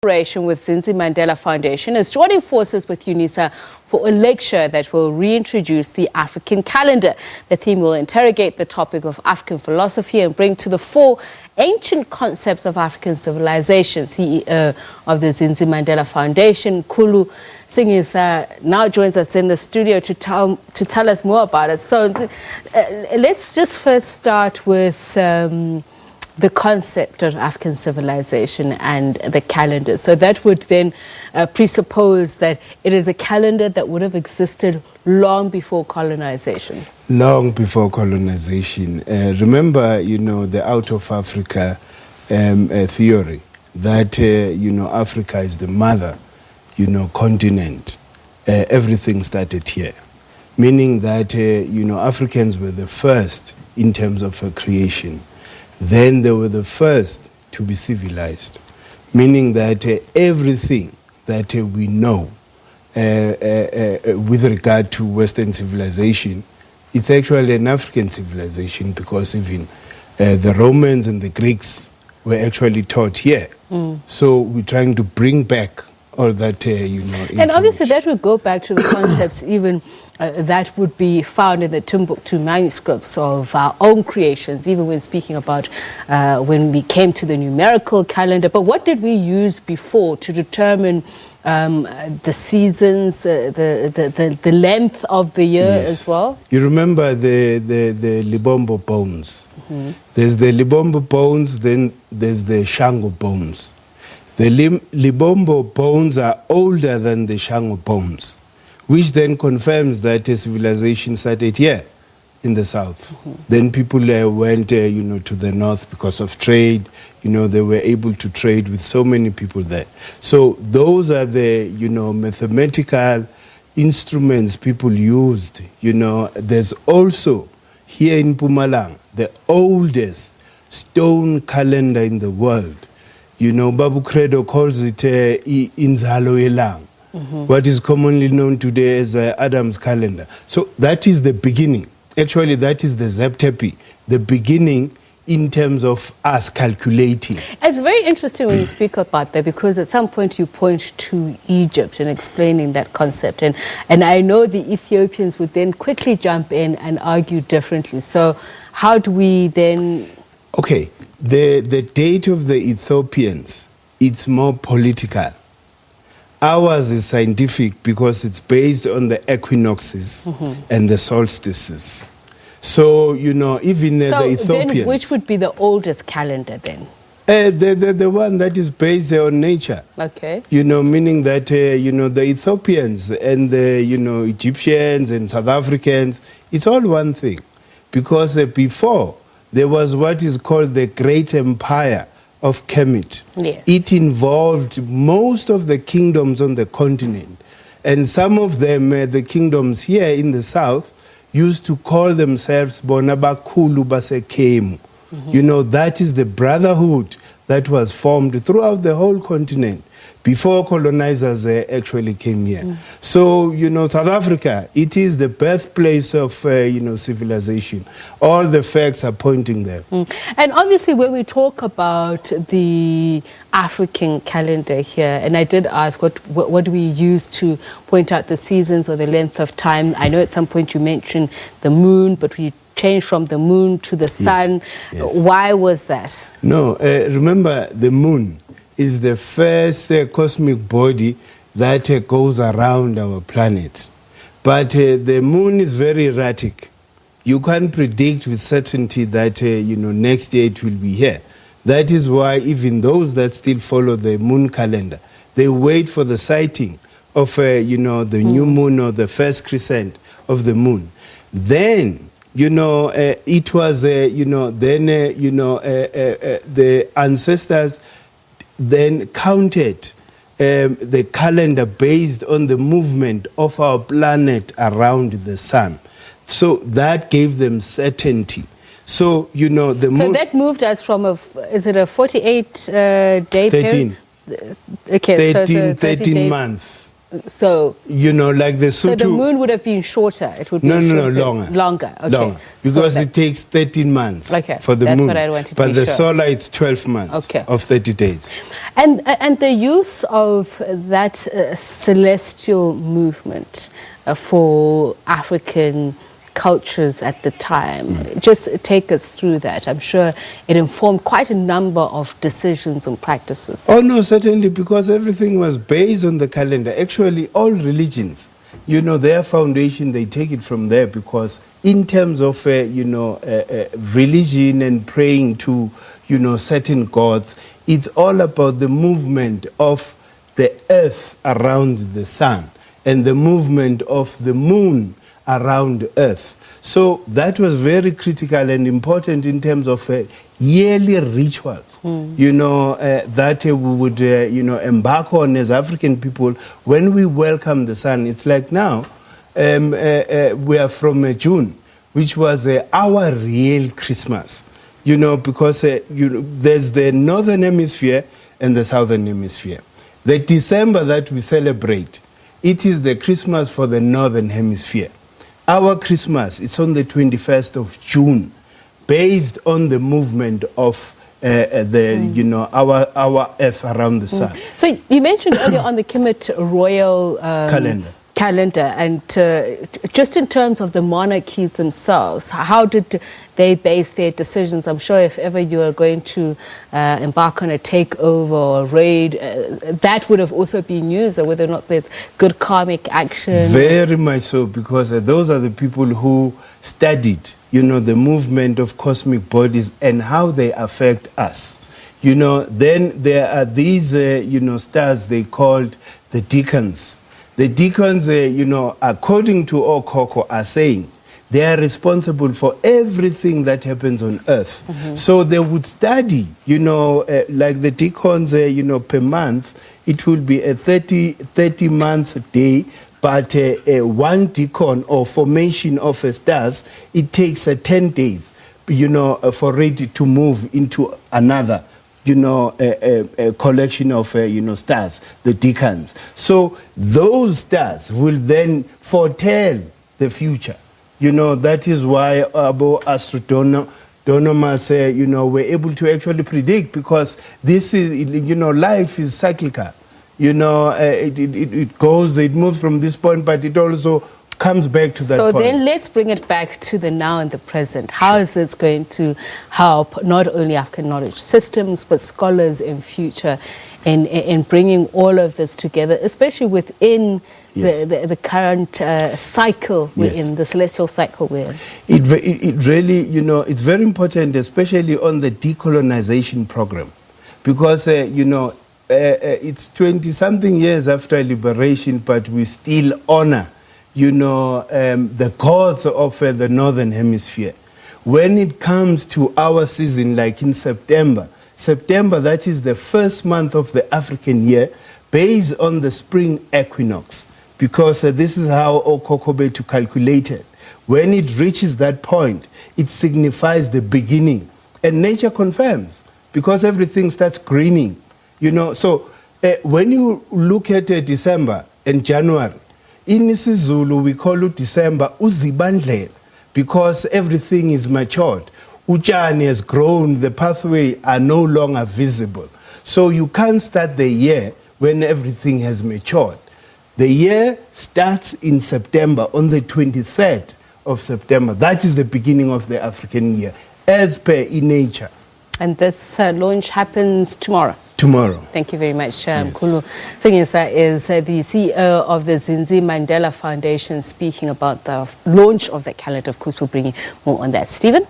With Zindzi Mandela Foundation is joining forces with Unisa for a lecture that will reintroduce the African calendar. The theme will interrogate the topic of African philosophy and bring to the fore ancient concepts of African civilization. CEO of the Zindzi Mandela Foundation, Mkhulu Nsingiza, now joins us in the studio to tell us more about it. So let's just first start with the concept of African civilization and the calendar. So that would then presuppose that it is a calendar that would have existed long before colonization. Long before colonization. Remember, the out of Africa theory that, Africa is the mother, continent. Everything started here. Meaning that, Africans were the first in terms of creation. Then they were the first to be civilized, meaning that everything that we know with regard to Western civilization, it's actually an African civilization, because even the Romans and the Greeks were actually taught here. So we're trying to bring back all that, And obviously that would go back to the concepts even that would be found in the Timbuktu manuscripts of our own creations, even when speaking about when we came to the numerical calendar. But what did we use before to determine the seasons, the length of the year as well? You remember the Libombo bones. There's the Libombo bones, then there's the Shango bones. The Libombo bones are older than the Shango bones, which then confirms that a civilization started here in the south. Then people went, to the north because of trade. They were able to trade with so many people there. So those are the, mathematical instruments people used. There's also here in Mpumalanga the oldest stone calendar in the world. Babu Credo calls it Inzalo Elang. What is commonly known today as Adam's calendar. So that is the beginning. Actually, that is the Zeptepi, the beginning in terms of us calculating. It's very interesting when you speak about that, because at some point you point to Egypt and explaining that concept. And I know the Ethiopians would then quickly jump in and argue differently. So how do we then... Okay, the date of the Ethiopians, it's more political. Ours is scientific because it's based on the equinoxes and the solstices. So, even the Ethiopians... then which would be the oldest calendar then? The one that is based on nature. Okay. Meaning that, the Ethiopians and the, Egyptians and South Africans, it's all one thing. Because before, there was what is called the Great Empire of Kemet. Yes. It involved most of the kingdoms on the continent. And some of them, the kingdoms here in the south, used to call themselves Bonabakhulu Basekemu. That is the brotherhood that was formed throughout the whole continent before colonizers actually came here. So, South Africa, it is the birthplace of, civilization. All the facts are pointing there. And obviously when we talk about the African calendar here, and I did ask what do we use to point out the seasons or the length of time. I know at some point you mentioned the moon, but we changed from the moon to the sun. Yes. Why was that? No, remember the moon is the first cosmic body that goes around our planet. But the moon is very erratic. You can't predict with certainty that, next year it will be here. That is why even those that still follow the moon calendar, they wait for the sighting of, the new moon or the first crescent of the moon. Then, it was, the ancestors then counted the calendar based on the movement of our planet around the sun. So that gave them certainty. So, the moon... So that moved us from is it a 48 day 13. period? Okay, 13 months. So, like the so the moon would have been shorter. It would be longer. Longer, okay. Longer. Because it takes 13 months for the moon. That's what I wanted to But be the sure. solar, it's 12 months of 30 days. And the use of that celestial movement for African cultures at the time, just take us through that. I'm sure it informed quite a number of decisions and practices. Oh no, certainly, because everything was based on the calendar. Actually, all religions, their foundation, they take it from there, because in terms of religion and praying to certain gods, it's all about the movement of the earth around the sun and the movement of the moon around Earth. So that was very critical and important in terms of yearly rituals, that we would, embark on as African people when we welcome the sun. It's like now, we are from June, which was our real Christmas, because there's the northern hemisphere and the southern hemisphere. The December that we celebrate, it is the Christmas for the northern hemisphere. Our Christmas is on the 21st of June, based on the movement of our Earth around the sun. So you mentioned earlier on the Kemet royal calendar, and just in terms of the monarchies themselves, how did they base their decisions? I'm sure if ever you are going to embark on a takeover or raid, that would have also been used, or whether or not there's good karmic action. Very much so, because those are the people who studied, the movement of cosmic bodies and how they affect us. Then there are these, stars they called the deacons. The deacons, according to Okoko, are saying they are responsible for everything that happens on earth. So they would study, like the deacons, per month, it will be a 30-month day, but one deacon or formation of stars, it takes 10 days, for it to move into another a collection of, stars, the deacons. So those stars will then foretell the future. That is why astronomers, were able to actually predict, because this is, life is cyclical. It goes, it moves from this point, but it also comes back to that point. So then let's bring it back to the now and the present. How is this going to help not only African knowledge systems, but scholars in future in bringing all of this together, especially within the current cycle we're in, the celestial cycle we're in? It really, it's very important, especially on the decolonization program, because, it's 20-something years after liberation, but we still honor the gods of the northern hemisphere. When it comes to our season, like in September, that is the first month of the African year, based on the spring equinox, because this is how Okokobetu calculated. When it reaches that point, it signifies the beginning. And nature confirms, because everything starts greening. So when you look at December and January, in isiZulu we call it December uzibandlela, because everything is matured. Utshani has grown, the pathway are no longer visible. So you can't start the year when everything has matured. The year starts in September, on the 23rd of September. That is the beginning of the African year, as per in nature. And this launch happens tomorrow? Tomorrow. Thank you very much. Mkhulu Nsingiza is the CEO of the Zindzi Mandela Foundation, speaking about the launch of the calendar. Of course, we'll bring you more on that. Stephen?